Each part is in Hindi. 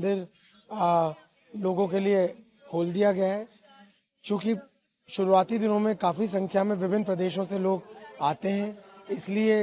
मंदिर लोगों के लिए खोल दिया गया है। चूँकि शुरुआती दिनों में काफ़ी संख्या में विभिन्न प्रदेशों से लोग आते हैं, इसलिए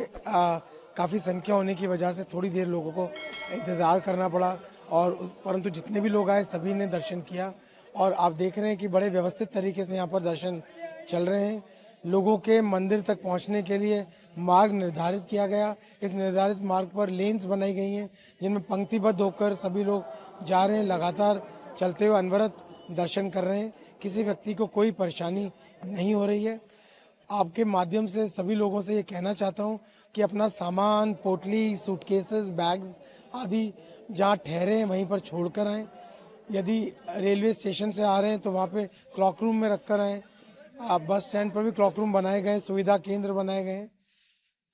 काफ़ी संख्या होने की वजह से थोड़ी देर लोगों को इंतज़ार करना पड़ा और परंतु जितने भी लोग आए सभी ने दर्शन किया और आप देख रहे हैं कि बड़े व्यवस्थित तरीके से यहाँ पर दर्शन चल रहे हैं। लोगों के मंदिर तक पहुँचने के लिए मार्ग निर्धारित किया गया। इस निर्धारित मार्ग पर लेन्स बनाई गई हैं, जिनमें पंक्तिबद्ध होकर सभी लोग जा रहे हैं, लगातार चलते हुए अनवरत दर्शन कर रहे हैं। किसी व्यक्ति को कोई परेशानी नहीं हो रही है। आपके माध्यम से सभी लोगों से ये कहना चाहता हूँ कि अपना सामान, पोटली, सूटकेसेस, बैग्स आदि जहाँ ठहरे हैं वहीं पर छोड़कर आएँ। यदि रेलवे स्टेशन से आ रहे हैं तो वहाँ पे क्लॉक रूम में रखकर आएँ। बस स्टैंड पर भी क्लॉक रूम बनाए गए हैं, सुविधा केंद्र बनाए गए हैं।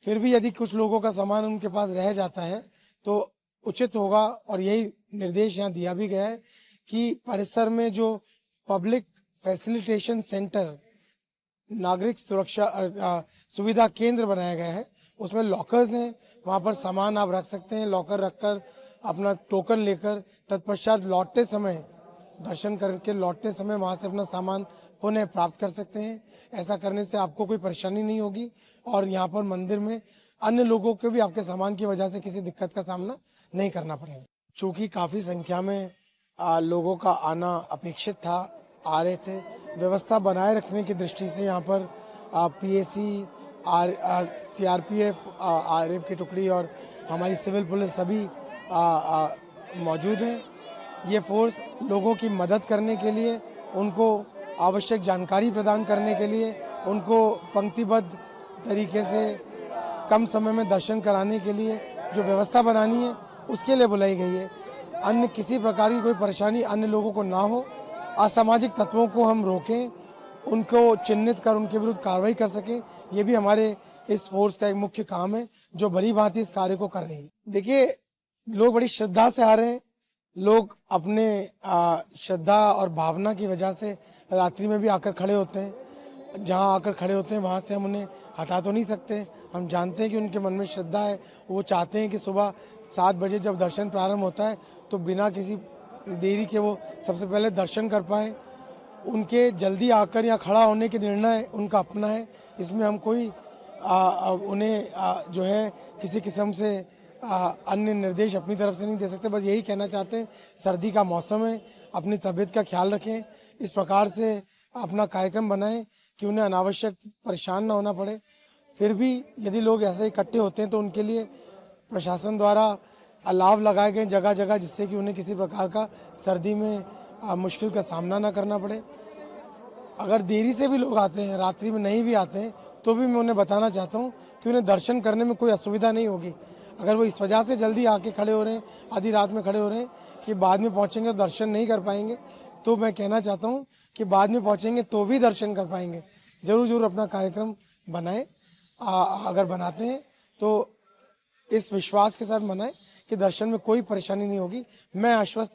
फिर भी यदि कुछ लोगों का सामान उनके पास रह जाता है तो उचित होगा और यही निर्देश यहाँ दिया भी गया है कि परिसर में जो पब्लिक फैसिलिटेशन सेंटर नागरिक सुरक्षा सुविधा केंद्र बनाया गया है, उसमें लॉकर्स हैं, वहाँ पर सामान आप रख सकते हैं। लॉकर रखकर अपना टोकन लेकर तत्पश्चात लौटते समय दर्शन करके लौटते समय वहाँ से अपना सामान पुनः प्राप्त कर सकते हैं। ऐसा करने से आपको कोई परेशानी नहीं होगी और यहाँ पर मंदिर में अन्य लोगों को भी आपके सामान की वजह से किसी दिक्कत का सामना नहीं करना पड़ेगा। चूँकि काफ़ी संख्या में लोगों का आना अपेक्षित था, आ रहे थे। व्यवस्था बनाए रखने की दृष्टि से यहाँ पर पीएसी, सीआरपीएफ, आरएफ की टुकड़ी और हमारी सिविल पुलिस सभी मौजूद हैं। ये फोर्स लोगों की मदद करने के लिए, उनको आवश्यक जानकारी प्रदान करने के लिए, उनको पंक्तिबद्ध तरीके से कम समय में दर्शन कराने के लिए जो व्यवस्था बनानी है उसके लिए बुलाई गई है। अन्य किसी प्रकार की कोई परेशानी अन्य लोगों को ना हो, असामाजिक तत्वों को हम रोकें, उनको चिन्हित कर उनके विरुद्ध कार्रवाई कर सकें, ये भी हमारे इस फोर्स का एक मुख्य काम है जो भली भांति इस कार्य को कर रही है। देखिए, लोग बड़ी श्रद्धा से आ रहे हैं। लोग अपने श्रद्धा और भावना की वजह से रात्रि में भी आकर खड़े होते हैं। जहाँ आकर खड़े होते हैं वहाँ से हम उन्हें हटा तो नहीं सकते। हम जानते हैं कि उनके मन में श्रद्धा है, वो चाहते हैं कि सुबह 7 बजे जब दर्शन प्रारंभ होता है तो बिना किसी देरी के वो सबसे पहले दर्शन कर पाएँ। उनके जल्दी आकर या खड़ा होने के निर्णय उनका अपना है, इसमें हम कोई उन्हें जो है किसी किस्म से अन्य निर्देश अपनी तरफ से नहीं दे सकते। बस यही कहना चाहते हैं, सर्दी का मौसम है, अपनी तबीयत का ख्याल रखें, इस प्रकार से अपना कार्यक्रम बनाएं कि उन्हें अनावश्यक परेशान ना होना पड़े। फिर भी यदि लोग ऐसे इकट्ठे होते हैं तो उनके लिए प्रशासन द्वारा अलाव लगाए गए जगह जगह, जिससे कि उन्हें किसी प्रकार का सर्दी में मुश्किल का सामना ना करना पड़े। अगर देरी से भी लोग आते हैं, रात्रि में नहीं भी आते हैं, तो भी मैं उन्हें बताना चाहता हूँ कि उन्हें दर्शन करने में कोई असुविधा नहीं होगी। अगर वो इस वजह से जल्दी आके खड़े हो रहे हैं, आधी रात में खड़े हो रहे हैं कि बाद में पहुँचेंगे तो दर्शन नहीं कर पाएंगे, तो मैं कहना चाहता हूँ कि बाद में पहुँचेंगे तो भी दर्शन कर पाएंगे। ज़रूर अपना कार्यक्रम बनाएं। अगर बनाते हैं तो इस विश्वास के साथ मनाएं कि दर्शन में कोई परेशानी नहीं होगी। मैं आश्वस्त